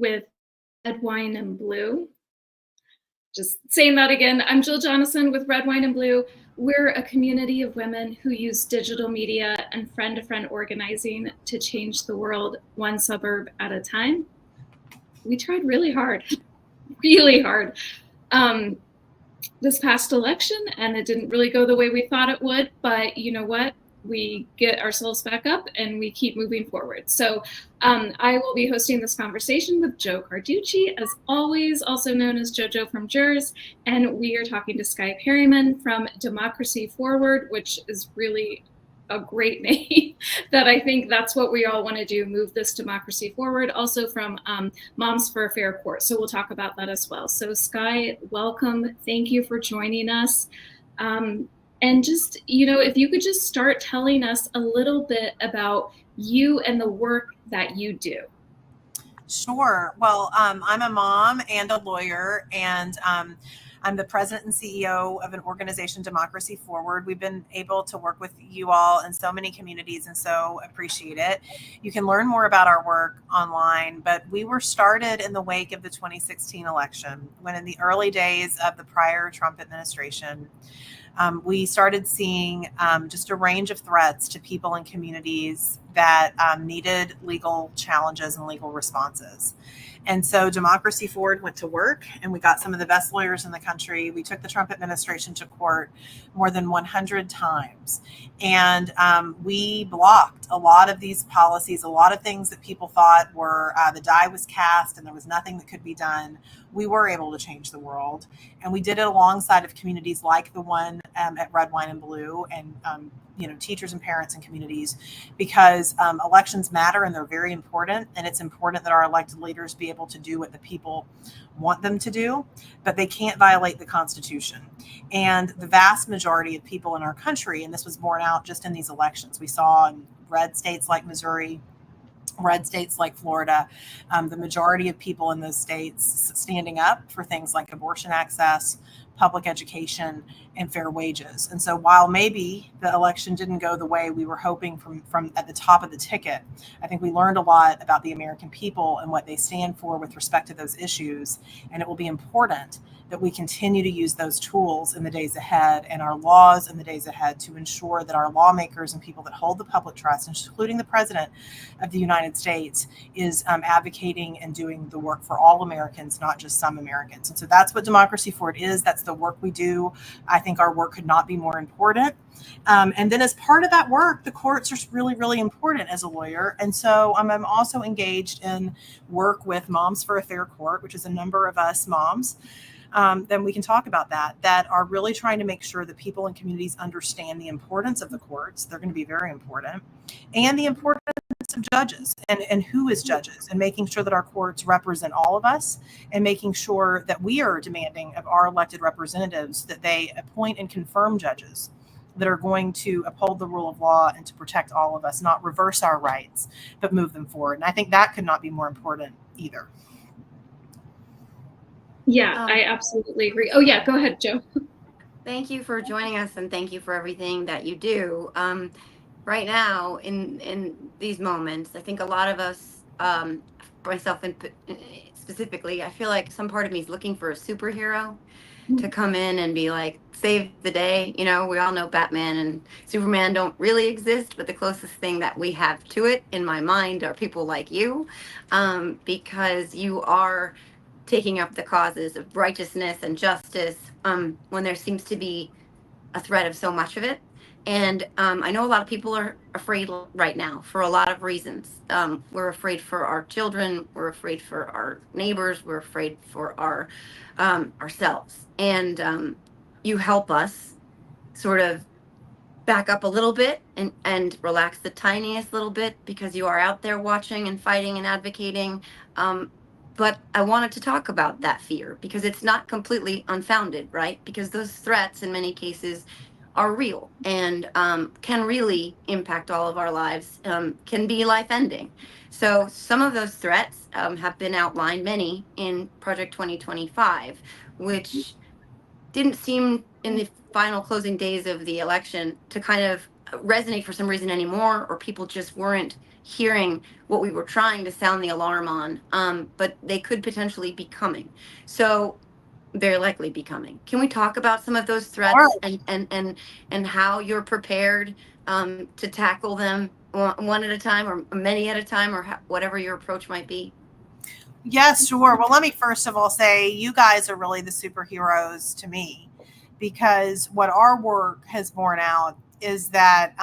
with Red Wine and Blue. Just saying that again, I'm Jill Jonathan with Red Wine and Blue. We're a community of women who use digital media and friend-to-friend organizing to change the world one suburb at a time. We tried really hard, this past election, and it didn't really go the way we thought it would, but you know what? We get ourselves back up and we keep moving forward. So I will be hosting this conversation with Joe Carducci, as always, also known as JoJo from JERS, and we are talking to Skye Perryman from Democracy Forward, which is really a great name. That I think that's what we all want to do, move this democracy forward. Also from Moms for a Fair Court. So we'll talk about that as well. So Skye, welcome. Thank you for joining us. And just, if you could just start telling us a little bit about you and the work that you do. Sure. Well, I'm a mom and a lawyer, and I'm the president and CEO of an organization, Democracy Forward. We've been able to work with you all in so many communities and so appreciate it. You can learn more about our work online, but we were started in the wake of the 2016 election, when in the early days of the prior Trump administration, we started seeing just a range of threats to people and communities that needed legal challenges and legal responses. And so Democracy Forward went to work, and we got some of the best lawyers in the country. We took the Trump administration to court more than 100 times. And we blocked a lot of these policies, a lot of things that people thought were the die was cast and there was nothing that could be done. We were able to change the world. And we did it alongside of communities like the one at Red Wine and Blue, and teachers and parents and communities, because elections matter and they're very important. And it's important that our elected leaders be able to do what the people want them to do, but they can't violate the Constitution. And the vast majority of people in our country, and this was borne out just in these elections, we saw in red states like Missouri, red states like Florida, the majority of people in those states standing up for things like abortion access, public education, and fair wages. And so while maybe the election didn't go the way we were hoping from at the top of the ticket, I think we learned a lot about the American people and what they stand for with respect to those issues. And it will be important that we continue to use those tools in the days ahead and our laws in the days ahead to ensure that our lawmakers and people that hold the public trust, including the President of the United States, is advocating and doing the work for all Americans, not just some Americans. And so that's what Democracy Forward is. That's the work we do. I think our work could not be more important. And then as part of that work, the courts are really, really important as a lawyer. And so I'm also engaged in work with Moms for a Fair Court, which is a number of us moms. Then we can talk about that are really trying to make sure that people in communities understand the importance of the courts. They're going to be very important. And the importance of judges and who is judges, and making sure that our courts represent all of us, and making sure that we are demanding of our elected representatives that they appoint and confirm judges that are going to uphold the rule of law and to protect all of us, not reverse our rights, but move them forward. And I think that could not be more important either. Yeah, I absolutely agree. Oh yeah, go ahead, Joe. Thank you for joining us, and thank you for everything that you do. Right now, in these moments, I think a lot of us, myself specifically, I feel like some part of me is looking for a superhero to come in and be like, save the day. We all know Batman and Superman don't really exist, but the closest thing that we have to it in my mind are people like you, because you are taking up the causes of righteousness and justice when there seems to be a threat of so much of it. And I know a lot of people are afraid right now for a lot of reasons. We're afraid for our children. We're afraid for our neighbors. We're afraid for our ourselves. And you help us sort of back up a little bit and relax the tiniest little bit, because you are out there watching and fighting and advocating. But I wanted to talk about that fear, because it's not completely unfounded, right? Because those threats in many cases are real and can really impact all of our lives, can be life-ending. So some of those threats have been outlined, many, in Project 2025, which didn't seem in the final closing days of the election to kind of resonate for some reason anymore, or people just weren't hearing what we were trying to sound the alarm on. But they could potentially be coming. So very likely be coming. Can we talk about some of those threats and how you're prepared to tackle them one at a time or many at a time, or whatever your approach might be? Yes, sure. Well, let me first of all say you guys are really the superheroes to me, because what our work has borne out is that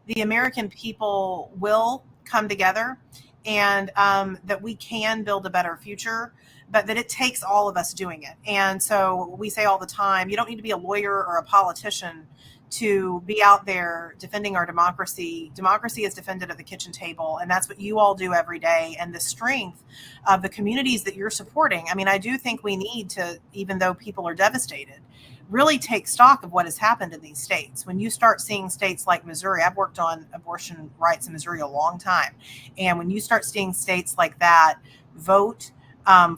the American people will come together, and that we can build a better future, but that it takes all of us doing it. And so we say all the time, you don't need to be a lawyer or a politician to be out there defending our democracy. Democracy is defended at the kitchen table, and that's what you all do every day. And the strength of the communities that you're supporting. I mean, I do think we need to, even though people are devastated, really take stock of what has happened in these states. When you start seeing states like Missouri, I've worked on abortion rights in Missouri a long time. And when you start seeing states like that vote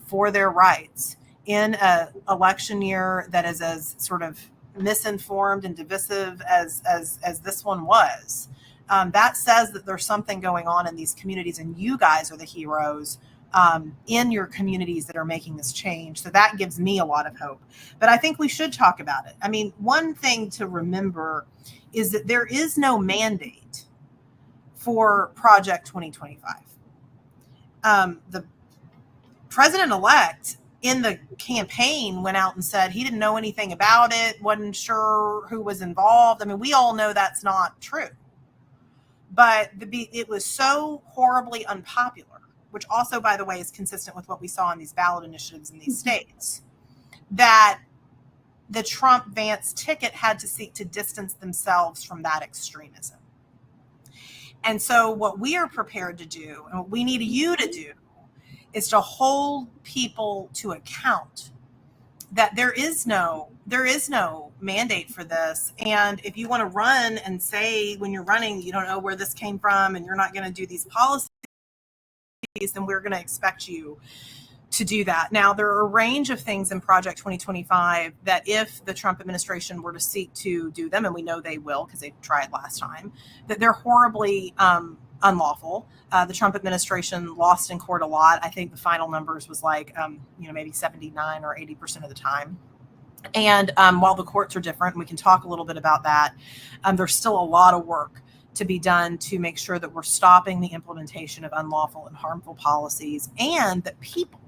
for their rights in an election year that is as sort of misinformed and divisive as this one was, that says that there's something going on in these communities, and you guys are the heroes in your communities that are making this change. So that gives me a lot of hope. But I think we should talk about it. I mean, one thing to remember is that there is no mandate for Project 2025. The president-elect in the campaign went out and said he didn't know anything about it, wasn't sure who was involved. I mean, we all know that's not true. But it was so horribly unpopular, which also, by the way, is consistent with what we saw in these ballot initiatives in these states, that the Trump-Vance ticket had to seek to distance themselves from that extremism. And so what we are prepared to do, and what we need you to do, is to hold people to account that there is no mandate for this. And if you want to run and say when you're running, you don't know where this came from and you're not going to do these policies, then we're going to expect you to do that. Now, there are a range of things in Project 2025 that if the Trump administration were to seek to do them, and we know they will because they tried last time, that they're horribly unlawful. The Trump administration lost in court a lot. I think the final numbers was like, maybe 79 or 80% of the time. And while the courts are different, and we can talk a little bit about that, there's still a lot of work to be done to make sure that we're stopping the implementation of unlawful and harmful policies, and that people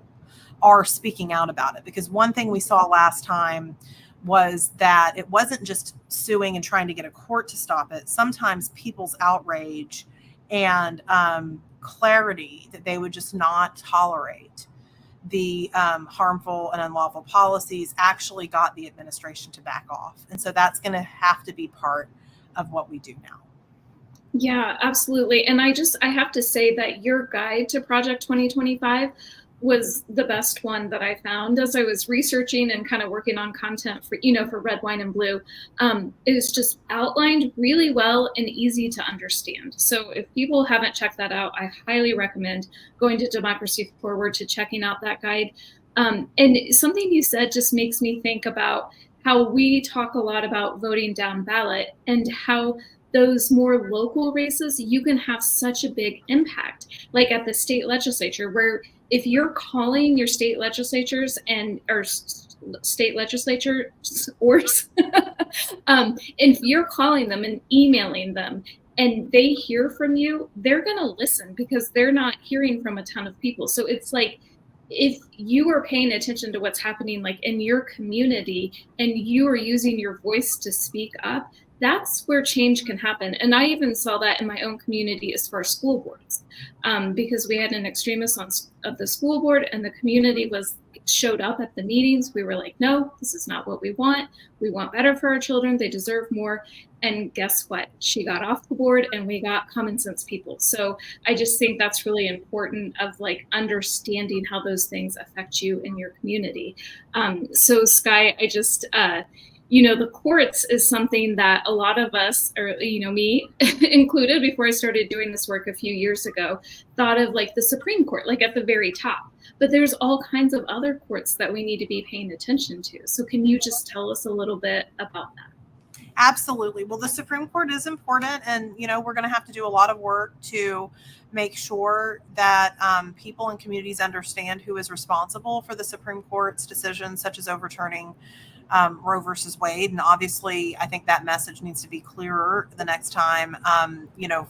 are speaking out about it. Because one thing we saw last time was that it wasn't just suing and trying to get a court to stop it. Sometimes people's outrage and clarity that they would just not tolerate the harmful and unlawful policies actually got the administration to back off. And so that's going to have to be part of what we do now. Yeah, absolutely. And I have to say that your guide to Project 2025 was the best one that I found as I was researching and kind of working on content for Red, Wine, and Blue. It was just outlined really well and easy to understand. So if people haven't checked that out, I highly recommend going to Democracy Forward to checking out that guide. And something you said just makes me think about how we talk a lot about voting down ballot, and how those more local races, you can have such a big impact, like at the state legislature, where if you're calling your state legislatures or state legislatures, if you're calling them and emailing them and they hear from you, they're going to listen because they're not hearing from a ton of people. So it's like, if you are paying attention to what's happening like in your community and you are using your voice to speak up, that's where change can happen. And I even saw that in my own community as far as school boards, because we had an extremist of the school board, and the community showed up at the meetings. We were like, no, this is not what we want. We want better for our children. They deserve more. And guess what? She got off the board and we got common sense people. So I just think that's really important, of like understanding how those things affect you in your community. So Skye, I just, the courts is something that a lot of us, or, me included, before I started doing this work a few years ago, thought of like the Supreme Court, like at the very top. But there's all kinds of other courts that we need to be paying attention to. So can you just tell us a little bit about that? Absolutely. Well, the Supreme Court is important, and we're going to have to do a lot of work to make sure that people and communities understand who is responsible for the Supreme Court's decisions, such as overturning Roe versus Wade. And obviously, I think that message needs to be clearer the next time,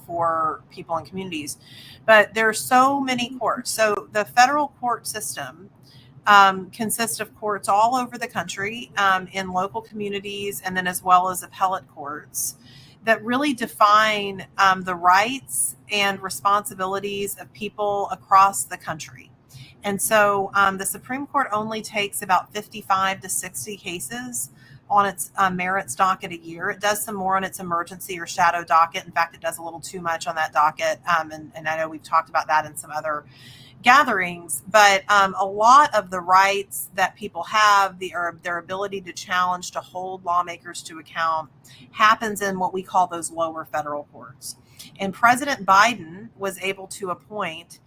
for people and communities. But there are so many courts. So the federal court system consists of courts all over the country, in local communities, and then as well as appellate courts that really define the rights and responsibilities of people across the country. And so the Supreme Court only takes about 55 to 60 cases on its merits docket a year. It does some more on its emergency or shadow docket. In fact, it does a little too much on that docket. And I know we've talked about that in some other gatherings, but a lot of the rights that people have, their ability to challenge, to hold lawmakers to account, happens in what we call those lower federal courts. And President Biden was able to appoint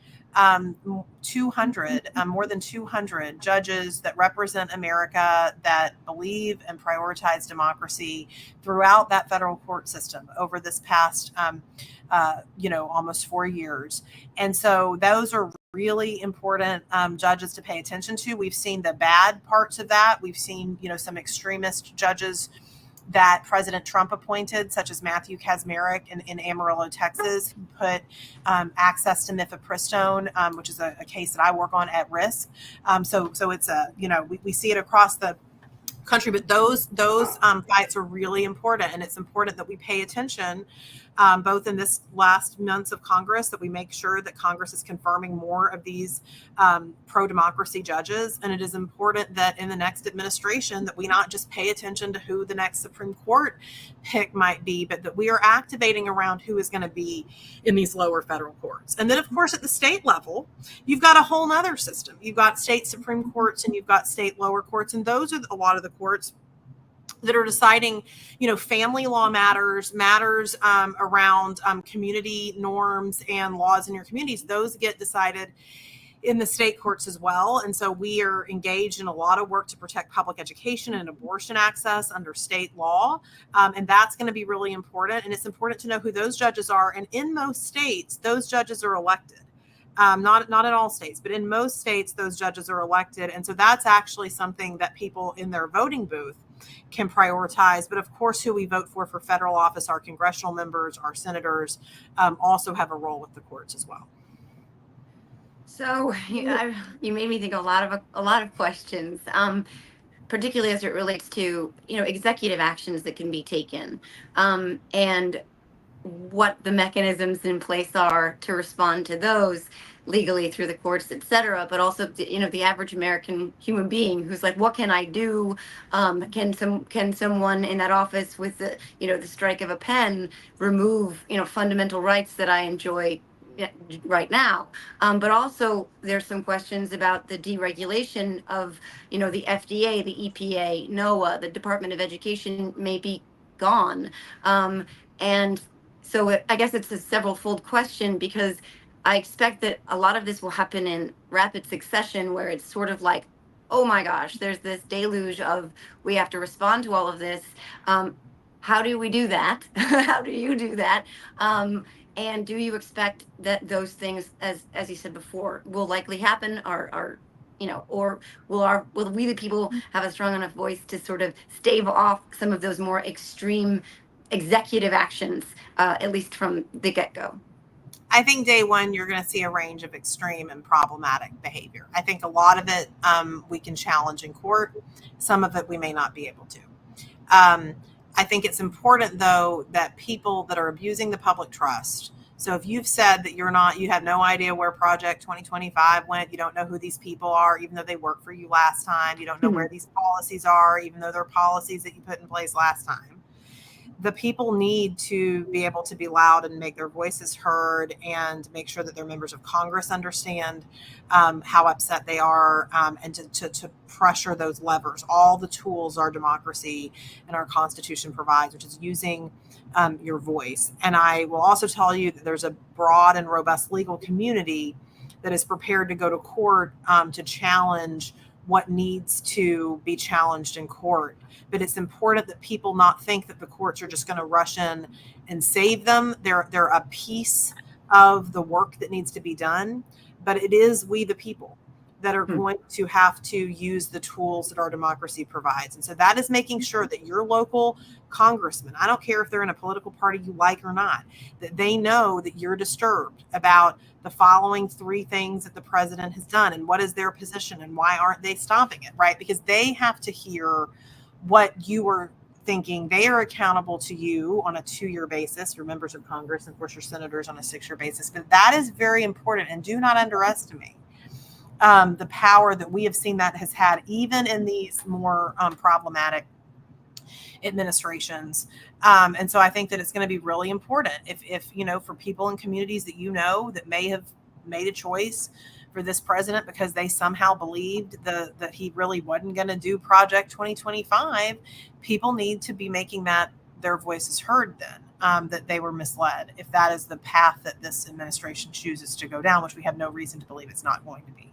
200, more than 200 judges that represent America, that believe and prioritize democracy throughout that federal court system over this past, almost 4 years. And so those are really important judges to pay attention to. We've seen the bad parts of that. We've seen, some extremist judges that President Trump appointed, such as Matthew Kacsmaryk in Amarillo, Texas, who put access to mifepristone, which is a case that I work on, at risk. So it's we see it across the country, but those fights are really important, and it's important that we pay attention, both in this last months of Congress, that we make sure that Congress is confirming more of these pro-democracy judges. And it is important that in the next administration that we not just pay attention to who the next Supreme Court pick might be, but that we are activating around who is going to be in these lower federal courts. And then, of course, at the state level, you've got a whole nother system. You've got state Supreme Courts and you've got state lower courts. And those are a lot of the courts that are deciding, family law matters around community norms and laws in your communities. Those get decided in the state courts as well. And so we are engaged in a lot of work to protect public education and abortion access under state law. And that's going to be really important. And it's important to know who those judges are. And in most states, those judges are elected. Not in all states, but in most states, those judges are elected. And so that's actually something that people in their voting booth can prioritize. But of course, who we vote for federal office, our congressional members, our senators, also have a role with the courts as well. So you made me think a lot of questions, particularly as it relates to executive actions that can be taken, and what the mechanisms in place are to respond to those legally through the courts, et cetera, but also the average American human being who's like, what can I do? Can someone in that office with the the strike of a pen remove fundamental rights that I enjoy right now? But also there's some questions about the deregulation of the FDA, the EPA, NOAA, the Department of Education may be gone, and so I guess it's a several-fold question, because I expect that a lot of this will happen in rapid succession, where it's sort of like, oh my gosh, there's this deluge of, we have to respond to all of this. How do we do that? How do you do that? And do you expect that those things, as you said before, will likely happen, or will we the people have a strong enough voice to sort of stave off some of those more extreme executive actions, at least from the get-go? I think day one, you're going to see a range of extreme and problematic behavior. I think a lot of it we can challenge in court. Some of it we may not be able to. I think it's important, though, that people that are abusing the public trust. So if you've said that you have no idea where Project 2025 went, you don't know who these people are, even though they worked for you last time, you don't know where these policies are, even though they're policies that you put in place last time. The people need to be able to be loud and make their voices heard, and make sure that their members of Congress understand how upset they are, and to pressure those levers. All the tools our democracy and our Constitution provides, which is using your voice. And I will also tell you that there's a broad and robust legal community that is prepared to go to court to challenge what needs to be challenged in court. But it's important that people not think that the courts are just going to rush in and save them. They're a piece of the work that needs to be done, but it is we the people that are going to have to use the tools that our democracy provides. And so that is making sure that your local congressman, I don't care if they're in a political party you like or not, that they know that you're disturbed about the following 3 things that the president has done and what is their position and why aren't they stopping it, right? Because they have to hear what you are thinking. They are accountable to you on a 2-year basis, your members of Congress, and of course your senators on a 6-year basis. But that is very important, and do not underestimate the power that we have seen that has had even in these more problematic administrations. And so I think that it's going to be really important if for people in communities that may have made a choice for this president because they somehow believed that he really wasn't going to do Project 2025, people need to be making that their voices heard then, that they were misled, if that is the path that this administration chooses to go down, which we have no reason to believe it's not going to be.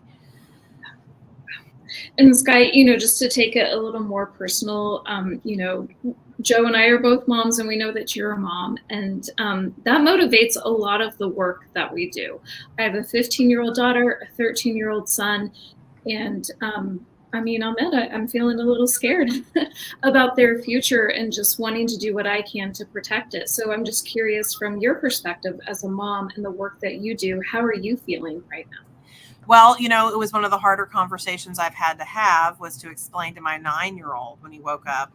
And Skye, just to take it a little more personal, Joe and I are both moms, and we know that you're a mom, and that motivates a lot of the work that we do. I have a 15-year-old daughter, a 13-year-old son, and I'm feeling a little scared about their future and just wanting to do what I can to protect it. So I'm just curious, from your perspective as a mom and the work that you do, how are you feeling right now? Well, it was one of the harder conversations I've had to have was to explain to my 9-year-old when he woke up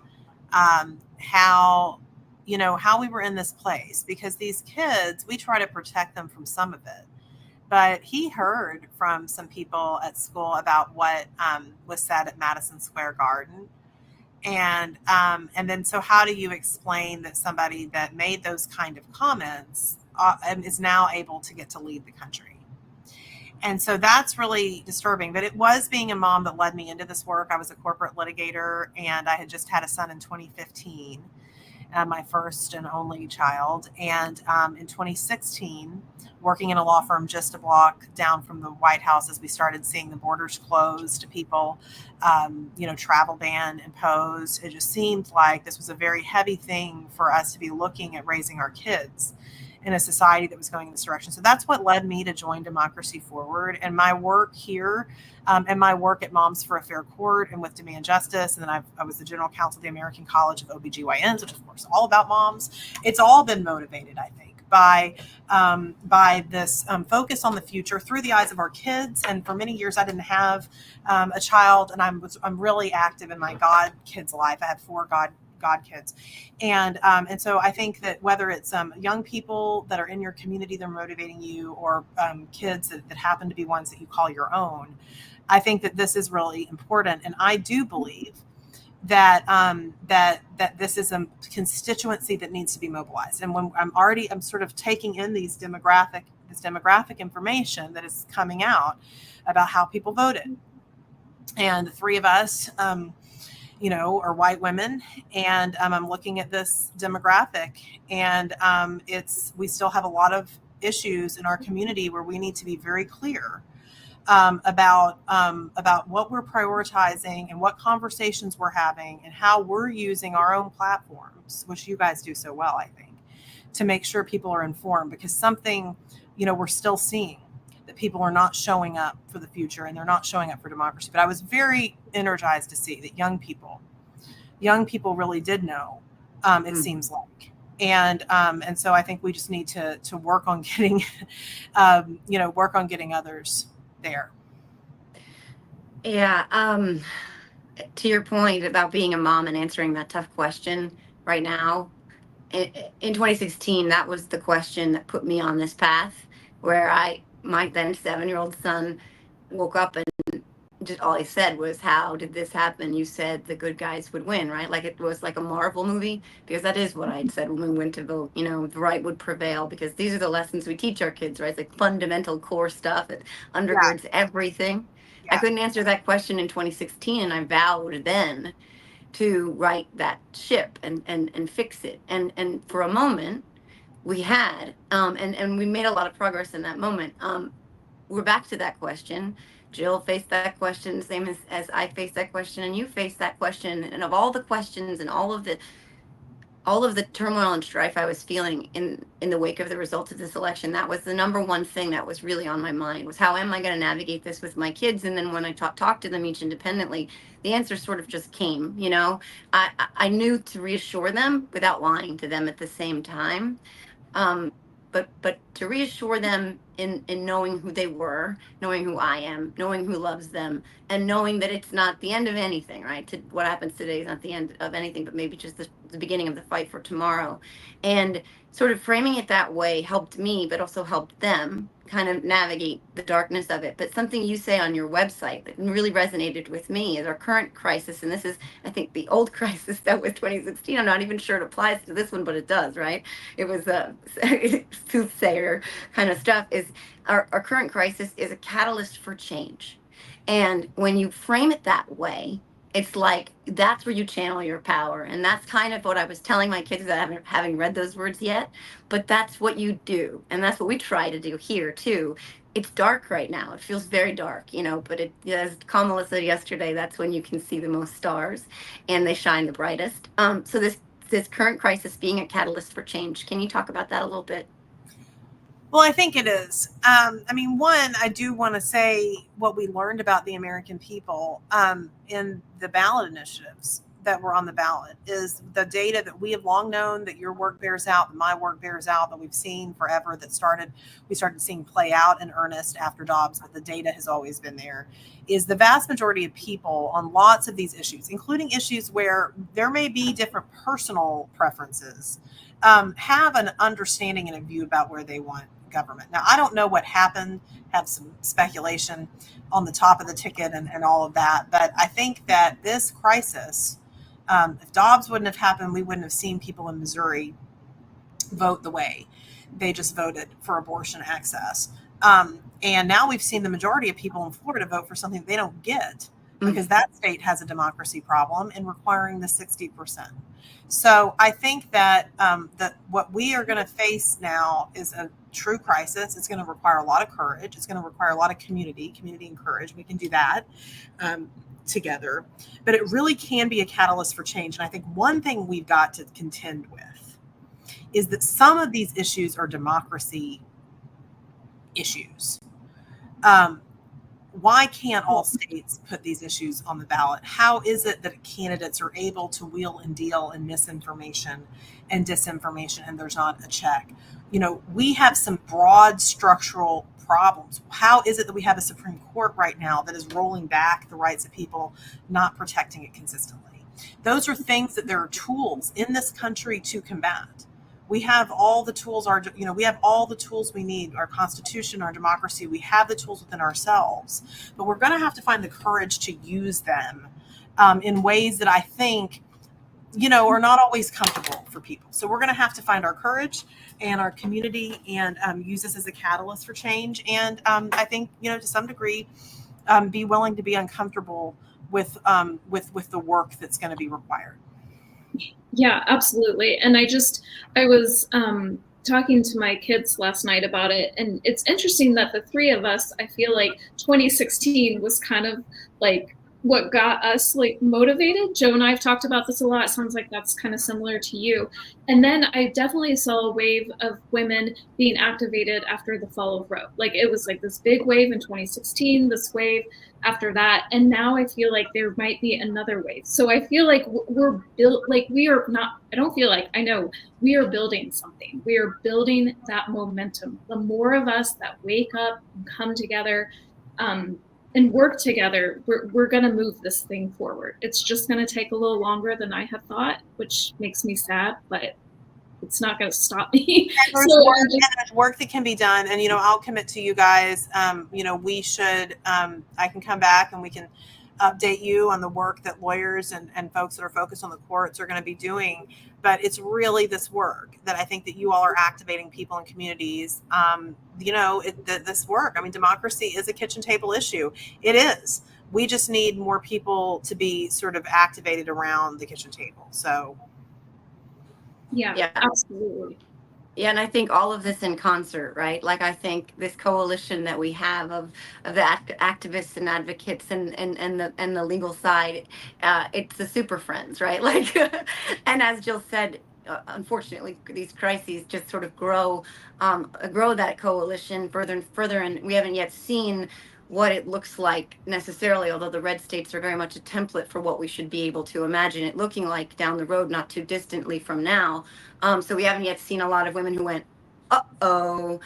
how we were in this place, because these kids, we try to protect them from some of it. But he heard from some people at school about what was said at Madison Square Garden. And then so how do you explain that somebody that made those kind of comments is now able to get to lead the country? And so that's really disturbing. But it was being a mom that led me into this work. I was a corporate litigator, and I had just had a son in 2015, my first and only child. And in 2016, working in a law firm just a block down from the White House, as we started seeing the borders close to people, travel ban imposed, it just seemed like this was a very heavy thing for us to be looking at raising our kids in a society that was going in this direction. So that's what led me to join Democracy Forward, and my work here and my work at Moms for a Fair Court and with Demand Justice. And then I was the general counsel of the American College of OBGYNs, which is, of course, all about moms. It's all been motivated, I think, by this focus on the future through the eyes of our kids. And for many years, I didn't have a child, and I'm really active in my god kids' life. I have 4 god kids. And so I think that whether it's young people that are in your community that are motivating you, or kids that happen to be ones that you call your own, I think that this is really important. And I do believe that that this is a constituency that needs to be mobilized. And when I'm sort of taking in this demographic information that is coming out about how people voted. And the 3 of us are white women, and I'm looking at this demographic, and we still have a lot of issues in our community where we need to be very clear about what we're prioritizing and what conversations we're having and how we're using our own platforms, which you guys do so well, I think, to make sure people are informed, because something, we're still seeing that people are not showing up for the future, and they're not showing up for democracy. But I was very energized to see that young people really did know, it seems like. And so I think we just need to work on getting, others there. Yeah. To your point about being a mom and answering that tough question right now, in 2016, that was the question that put me on this path, where my then 7-year-old son woke up and just all he said was, "How did this happen? You said the good guys would win," right? Like it was like a Marvel movie, because that is what I had said when we went to vote. The right would prevail, because these are the lessons we teach our kids, right? It's like fundamental core stuff that undergirds everything. Yeah. I couldn't answer that question in 2016, and I vowed then to right that ship and fix it. And for a moment, we had, and we made a lot of progress in that moment. We're back to that question. Jill faced that question, same as I faced that question, and you faced that question. And of all the questions and all of the turmoil and strife I was feeling in the wake of the results of this election, that was the number one thing that was really on my mind, was how am I going to navigate this with my kids? And then when I talk to them each independently, the answer sort of just came. I knew to reassure them without lying to them at the same time. But to reassure them in knowing who they were, knowing who I am, knowing who loves them, and knowing that it's not the end of anything, right? What happens today is not the end of anything, but maybe just the beginning of the fight for tomorrow. And sort of framing it that way helped me, but also helped them kind of navigate the darkness of it. But something you say on your website that really resonated with me is our current crisis, and this is, I think, the old crisis that was 2016. I'm not even sure it applies to this one, but it does, right? It was a soothsayer kind of stuff. Is our current crisis is a catalyst for change. And when you frame it that way, it's like that's where you channel your power. And that's kind of what I was telling my kids, that I haven't read those words yet, but that's what you do. And that's what we try to do here too. It's dark right now. It feels very dark, but as Kamala said yesterday, that's when you can see the most stars and they shine the brightest. So this current crisis being a catalyst for change. Can you talk about that a little bit? Well, I think it is. One, I do want to say what we learned about the American people in the ballot initiatives that were on the ballot is the data that we have long known, that your work bears out, that my work bears out, that we've seen forever, we started seeing play out in earnest after Dobbs, but the data has always been there, is the vast majority of people on lots of these issues, including issues where there may be different personal preferences, have an understanding and a view about where they want government. Now, I don't know what happened, have some speculation on the top of the ticket and all of that, but I think that this crisis, if Dobbs wouldn't have happened, we wouldn't have seen people in Missouri vote the way they just voted for abortion access. And now we've seen the majority of people in Florida vote for something they don't get, because that state has a democracy problem in requiring the 60%. So I think that that what we are going to face now is a true crisis. It's going to require a lot of courage. It's going to require a lot of community and courage. We can do that together, but it really can be a catalyst for change. And I think one thing we've got to contend with is that some of these issues are democracy issues. Why can't all states put these issues on the ballot? How is it that candidates are able to wheel and deal in misinformation and disinformation and there's not a check? We have some broad structural problems. How is it that we have a Supreme Court right now that is rolling back the rights of people, not protecting it consistently? Those are things that there are tools in this country to combat. We have all the tools, we have all the tools we need, our Constitution, our democracy, we have the tools within ourselves, but we're going to have to find the courage to use them in ways that I think, are not always comfortable for people. So we're going to have to find our courage and our community and use this as a catalyst for change. And I think, to some degree, be willing to be uncomfortable with the work that's going to be required. Yeah, absolutely. And I was talking to my kids last night about it. And it's interesting that the three of us, I feel like 2016 was kind of like what got us like motivated. Joe and I have talked about this a lot. It sounds like that's kind of similar to you. And then I definitely saw a wave of women being activated after the fall of Roe. Like it was like this big wave in 2016, this wave after that. And now I feel like there might be another wave. So I feel like we're built, like we are not, I don't feel like, I know we are building something. We are building that momentum. The more of us that wake up and come together, and work together, we're going to move this thing forward. It's just going to take a little longer than I had thought, which makes me sad, but it's not going to stop me. There's work that can be done. And, I'll commit to you guys, we should, I can come back and we can update you on the work that lawyers and folks that are focused on the courts are going to be doing. But it's really this work that I think that you all are activating people in communities. This work, democracy is a kitchen table issue. It is. We just need more people to be sort of activated around the kitchen table. So. Yeah, absolutely. Yeah, and I think all of this in concert, right? Like, I think this coalition that we have of the activists and advocates and the legal side, it's the super friends, right? Like, and as Jill said, unfortunately, these crises just sort of grow that coalition further and further, and we haven't yet seen what it looks like necessarily, although the red states are very much a template for what we should be able to imagine it looking like down the road, not too distantly from now. So we haven't yet seen a lot of women who went, uh-oh,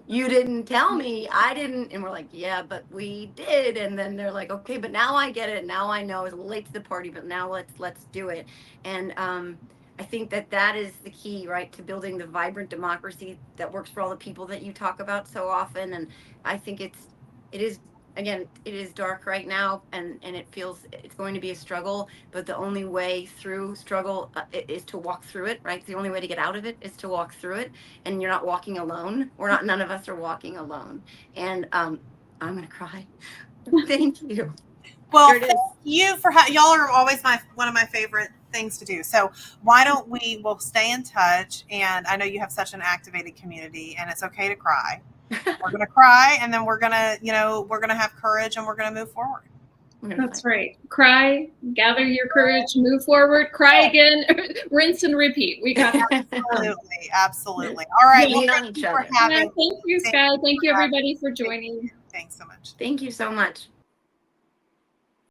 you didn't tell me, I didn't. And we're like, yeah, but we did. And then they're like, okay, but now I get it. Now I know it's late to the party, but now let's do it. And I think that is the key, right, to building the vibrant democracy that works for all the people that you talk about so often. And I think it is, again, it is dark right now, and it feels it's going to be a struggle, but the only way through struggle is to walk through it, right? The only way to get out of it is to walk through it, and you're not walking alone. None of us are walking alone. And I'm gonna cry. Thank you. Well, thank you for y'all are always one of my favorite things to do. So why don't we'll stay in touch? And I know you have such an activated community, and it's okay to cry. We're going to cry, and then we're going to have courage, and we're going to move forward. That's right. Cry, gather your courage, move forward, cry again, rinse and repeat. We got that. Absolutely. All right. Well, thank you, Skye. Thank you, everybody, for joining. Thanks so much. Thank you so much.